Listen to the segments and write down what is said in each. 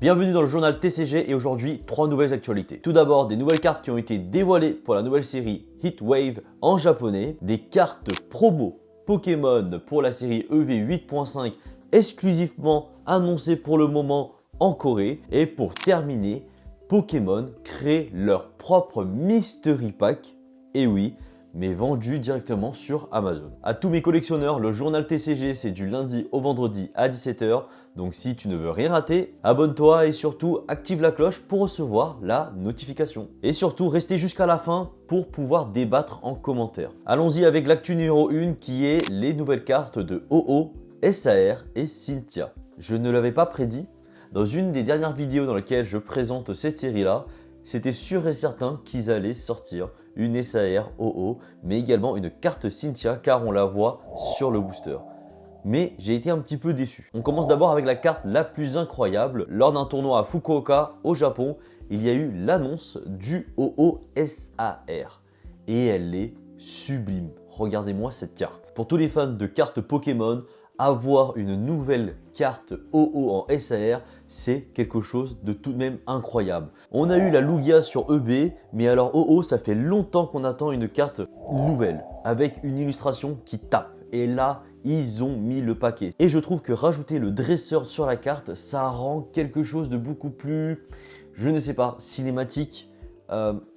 Bienvenue dans le journal TCG et aujourd'hui 3 nouvelles actualités. Tout d'abord des nouvelles cartes qui ont été dévoilées pour la nouvelle série Heatwave en japonais, des cartes promo Pokémon pour la série EV 8.5 exclusivement annoncées pour le moment en Corée et pour terminer, Pokémon crée leur propre Mystery Pack, et oui, mais vendu directement sur Amazon. À tous mes collectionneurs, le journal TCG c'est du lundi au vendredi à 17 h. Donc si tu ne veux rien rater, abonne-toi et surtout active la cloche pour recevoir la notification. Et surtout, restez jusqu'à la fin pour pouvoir débattre en commentaire. Allons-y avec l'actu numéro 1 qui est les nouvelles cartes de Ho-Oh, SAR et Cynthia. Je ne l'avais pas prédit. Dans une des dernières vidéos dans lesquelles je présente cette série-là, c'était sûr et certain qu'ils allaient sortir une SAR Ho-Oh, mais également une carte Cynthia car on la voit sur le booster. Mais j'ai été un petit peu déçu. On commence d'abord avec la carte la plus incroyable. Lors d'un tournoi à Fukuoka, au Japon, il y a eu l'annonce du Ho-Oh SAR. Et elle est sublime. Regardez-moi cette carte. Pour tous les fans de cartes Pokémon, avoir une nouvelle carte Ho-Oh en SAR, c'est quelque chose de tout de même incroyable. On a eu la Lugia sur EB, mais alors Ho-Oh, ça fait longtemps qu'on attend une carte nouvelle, avec une illustration qui tape. Et là, ils ont mis le paquet. Et je trouve que rajouter le dresseur sur la carte, ça rend quelque chose de beaucoup plus, je ne sais pas, cinématique,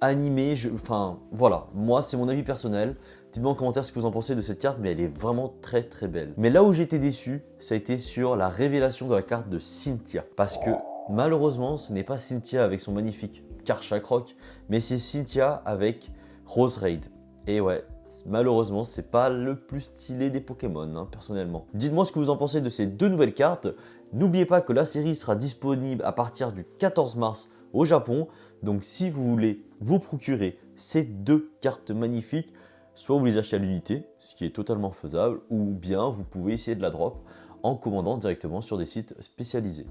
animé. Enfin, voilà, moi, c'est mon avis personnel. Dites-moi en commentaire ce que vous en pensez de cette carte, mais elle est vraiment très très belle. Mais là où j'ai été déçu, ça a été sur la révélation de la carte de Cynthia. Parce que malheureusement, ce n'est pas Cynthia avec son magnifique Karchakroc, mais c'est Cynthia avec Roserade. Et ouais, malheureusement, c'est pas le plus stylé des Pokémon, hein, personnellement. Dites-moi ce que vous en pensez de ces deux nouvelles cartes. N'oubliez pas que la série sera disponible à partir du 14 mars au Japon. Donc si vous voulez vous procurer ces deux cartes magnifiques, soit vous les achetez à l'unité, ce qui est totalement faisable, ou bien vous pouvez essayer de la drop en commandant directement sur des sites spécialisés.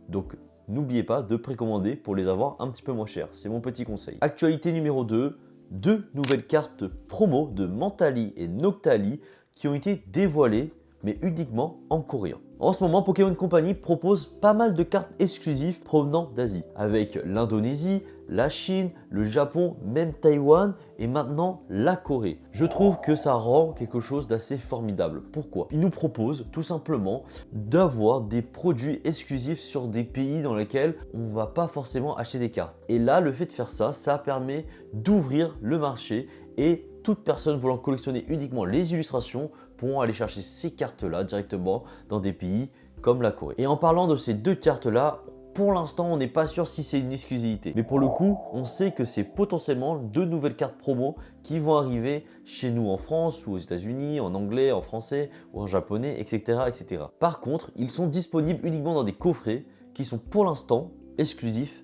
Donc n'oubliez pas de précommander pour les avoir un petit peu moins cher, c'est mon petit conseil. Actualité numéro 2, deux nouvelles cartes promo de Mentali et Noctali qui ont été dévoilées, mais uniquement en coréen. En ce moment, Pokémon Company propose pas mal de cartes exclusives provenant d'Asie, avec l'Indonésie, la Chine, le Japon, même Taïwan et maintenant la Corée. Je trouve que ça rend quelque chose d'assez formidable. Pourquoi? Ils nous proposent tout simplement d'avoir des produits exclusifs sur des pays dans lesquels on ne va pas forcément acheter des cartes. Et là, le fait de faire ça, ça permet d'ouvrir le marché et toute personne voulant collectionner uniquement les illustrations pourront aller chercher ces cartes-là directement dans des pays comme la Corée. Et en parlant de ces deux cartes-là, pour l'instant, on n'est pas sûr si c'est une exclusivité. Mais pour le coup, on sait que c'est potentiellement deux nouvelles cartes promo qui vont arriver chez nous en France ou aux États-Unis, en anglais, en français ou en japonais, etc., etc. Par contre, ils sont disponibles uniquement dans des coffrets qui sont pour l'instant exclusifs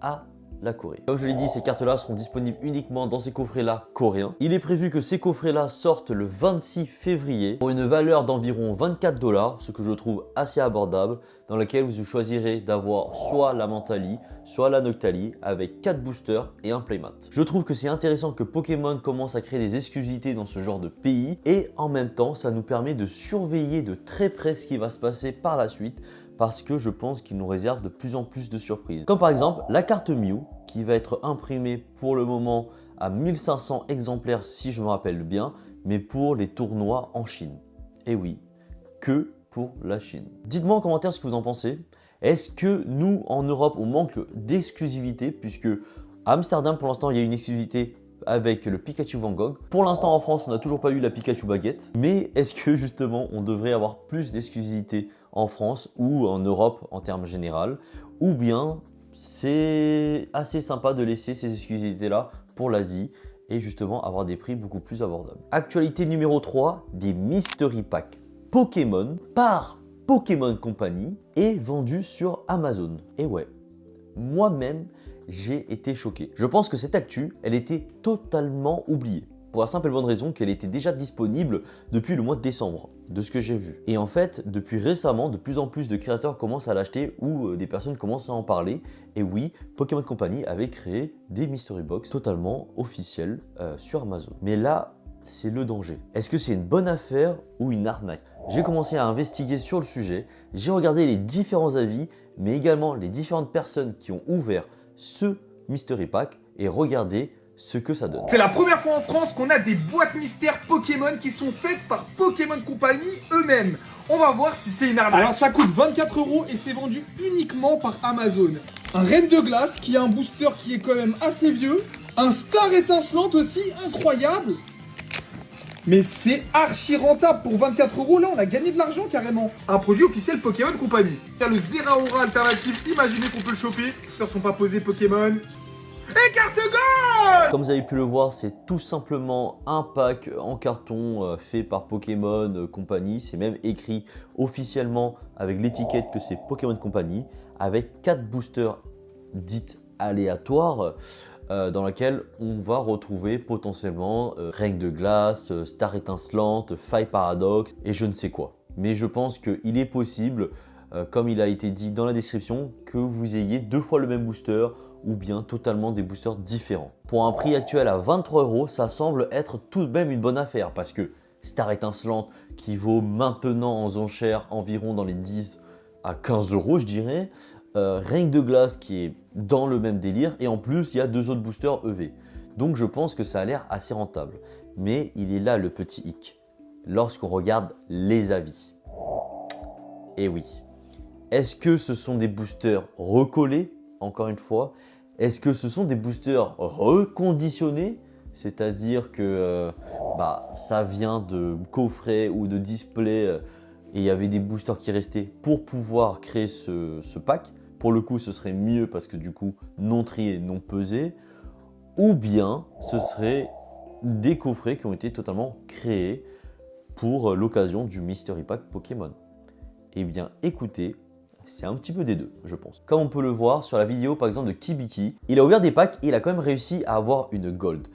à la Corée. Comme je l'ai dit, ces cartes-là seront disponibles uniquement dans ces coffrets-là coréens. Il est prévu que ces coffrets-là sortent le 26 février pour une valeur d'environ 24 $, ce que je trouve assez abordable, dans laquelle vous choisirez d'avoir soit la Mentali, soit la Noctali avec 4 boosters et un playmat. Je trouve que c'est intéressant que Pokémon commence à créer des exclusivités dans ce genre de pays et en même temps, ça nous permet de surveiller de très près ce qui va se passer par la suite, parce que je pense qu'il nous réserve de plus en plus de surprises. Comme par exemple la carte Mew qui va être imprimée pour le moment à 1500 exemplaires si je me rappelle bien, mais pour les tournois en Chine. Et oui, que pour la Chine. Dites-moi en commentaire ce que vous en pensez. Est-ce que nous en Europe on manque d'exclusivité, puisque à Amsterdam pour l'instant il y a une exclusivité avec le Pikachu Van Gogh. Pour l'instant en France on n'a toujours pas eu la Pikachu Baguette, mais est-ce que justement on devrait avoir plus d'exclusivité en France ou en Europe en termes général, ou bien c'est assez sympa de laisser ces exclusivités là pour l'Asie et justement avoir des prix beaucoup plus abordables. Actualité numéro 3, des Mystery Pack Pokémon par Pokémon Company et vendus sur Amazon. Et ouais, moi-même j'ai été choqué. Je pense que cette actu, elle était totalement oubliée. Pour la simple et bonne raison qu'elle était déjà disponible depuis le mois de décembre, de ce que j'ai vu. Et en fait, depuis récemment, de plus en plus de créateurs commencent à l'acheter ou des personnes commencent à en parler. Et oui, Pokémon Company avait créé des Mystery Box totalement officiels sur Amazon. Mais là, c'est le danger. Est-ce que c'est une bonne affaire ou une arnaque? J'ai commencé à investiguer sur le sujet, j'ai regardé les différents avis, mais également les différentes personnes qui ont ouvert ce Mystery Pack et regardez ce que ça donne. C'est la première fois en France qu'on a des boîtes mystères Pokémon qui sont faites par Pokémon Company eux-mêmes. On va voir si c'est une arnaque. Alors ça coûte 24 € et c'est vendu uniquement par Amazon. Un Reine de Glace qui a un booster qui est quand même assez vieux. Un Star étincelante aussi, incroyable. Mais c'est archi rentable pour 24 €. Là, on a gagné de l'argent carrément. Un produit officiel Pokémon Company. Il y a le Zeraora alternatif, imaginez qu'on peut le choper. Ne sont pas posés Pokémon. Et carte gold! Comme vous avez pu le voir, c'est tout simplement un pack en carton fait par Pokémon Company. C'est même écrit officiellement avec l'étiquette que c'est Pokémon Company, avec 4 boosters dites aléatoires dans lesquels on va retrouver potentiellement Règne de Glace, Star étincelante, Faille Paradoxe et je ne sais quoi. Mais je pense qu'il est possible, comme il a été dit dans la description, que vous ayez 2 fois le même booster ou bien totalement des boosters différents. Pour un prix actuel à 23 €, ça semble être tout de même une bonne affaire parce que Star étincelante qui vaut maintenant en enchères environ dans les 10 à 15 € je dirais, Règne de Glace qui est dans le même délire et en plus il y a 2 autres boosters EV. Donc je pense que ça a l'air assez rentable. Mais il est là le petit hic, lorsqu'on regarde les avis. Et oui, est-ce que ce sont des boosters recollés? Encore une fois, est-ce que ce sont des boosters reconditionnés? C'est-à-dire que ça vient de coffrets ou de displays et il y avait des boosters qui restaient pour pouvoir créer ce pack. Pour le coup, ce serait mieux parce que du coup, non triés, non pesés. Ou bien, ce serait des coffrets qui ont été totalement créés pour l'occasion du Mystery Pack Pokémon. Eh bien, écoutez, c'est un petit peu des deux, je pense. Comme on peut le voir sur la vidéo par exemple de Kibiki, il a ouvert des packs et il a quand même réussi à avoir une gold.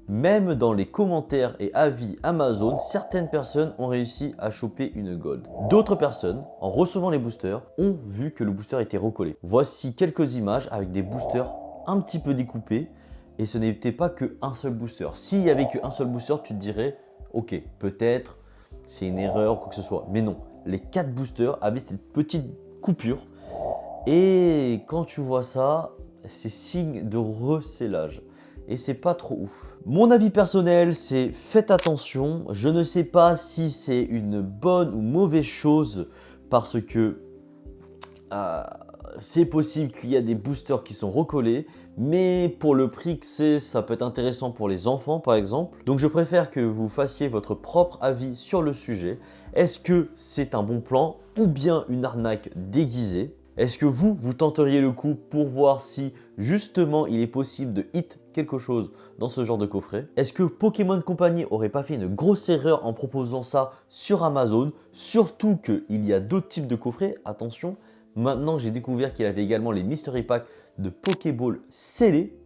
Même dans les commentaires et avis Amazon, certaines personnes ont réussi à choper une gold. D'autres personnes, en recevant les boosters, ont vu que le booster était recollé. Voici quelques images avec des boosters un petit peu découpés et ce n'était pas qu'un seul booster. S'il y avait qu'un seul booster, tu te dirais, ok, peut-être c'est une erreur ou quoi que ce soit. Mais non, les 4 boosters avaient cette petite coupure et quand tu vois ça, c'est signe de recellage et c'est pas trop ouf. Mon avis personnel, c'est faites attention. Je ne sais pas si c'est une bonne ou mauvaise chose parce que c'est possible qu'il y a des boosters qui sont recollés, mais pour le prix que c'est, ça peut être intéressant pour les enfants par exemple. Donc je préfère que vous fassiez votre propre avis sur le sujet. Est-ce que c'est un bon plan ou bien une arnaque déguisée? Est-ce que vous tenteriez le coup pour voir si justement il est possible de hit quelque chose dans ce genre de coffret? Est-ce que Pokémon Company aurait pas fait une grosse erreur en proposant ça sur Amazon? Surtout qu'il y a d'autres types de coffrets, attention. Maintenant j'ai découvert qu'il avait également les Mystery Packs de Pokéball scellés.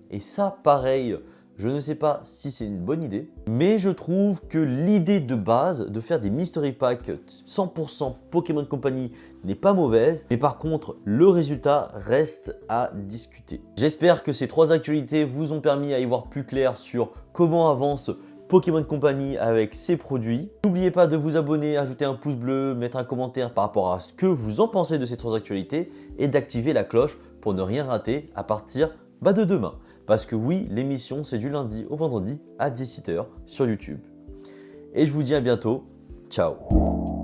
Et ça pareil, je ne sais pas si c'est une bonne idée, mais je trouve que l'idée de base de faire des Mystery Packs 100% Pokémon Company n'est pas mauvaise, mais par contre, le résultat reste à discuter. J'espère que ces 3 actualités vous ont permis à y voir plus clair sur comment avance Pokémon Company avec ses produits. N'oubliez pas de vous abonner, ajouter un pouce bleu, mettre un commentaire par rapport à ce que vous en pensez de ces 3 actualités et d'activer la cloche pour ne rien rater à partir de demain. Parce que oui, l'émission c'est du lundi au vendredi à 17 h sur YouTube. Et je vous dis à bientôt. Ciao.